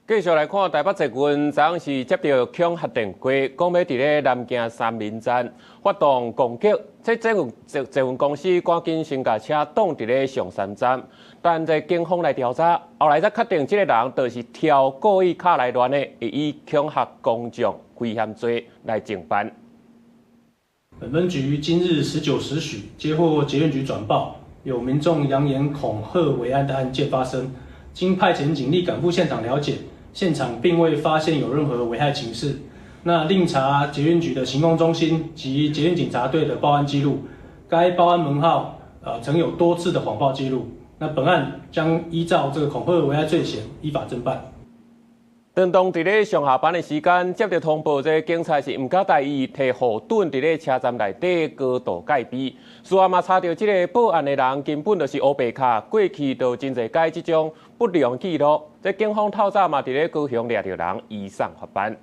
继续来看台北捷运，昨昏是接到强核电轨，讲要伫咧南京三民站发动攻击，捷运公司赶紧先甲车挡伫咧上山站，但在警方来调查，后来才确定这个人就是挑故意卡来乱的，会以恐吓公众危险罪来侦办。本分局今日19时许接获捷运局转报，有民众扬言恐吓为安的案件发生，经派遣警力赶赴现场了解。现场并未发现有任何危害情事。那另查捷运局的行动中心及捷运警察队的报案记录，该报案门号曾有多次的谎报记录。那本案将依照这个恐吓危害罪嫌依法侦办。当当伫咧上下班的时间，接到通报，这警察是唔敢大意，摕护盾伫咧车站内底高度戒备。事后嘛查到这个报案的人根本就是乌白卡，过去就真侪解这种不良记录。这警方透早嘛伫咧高雄抓到人，移送法办。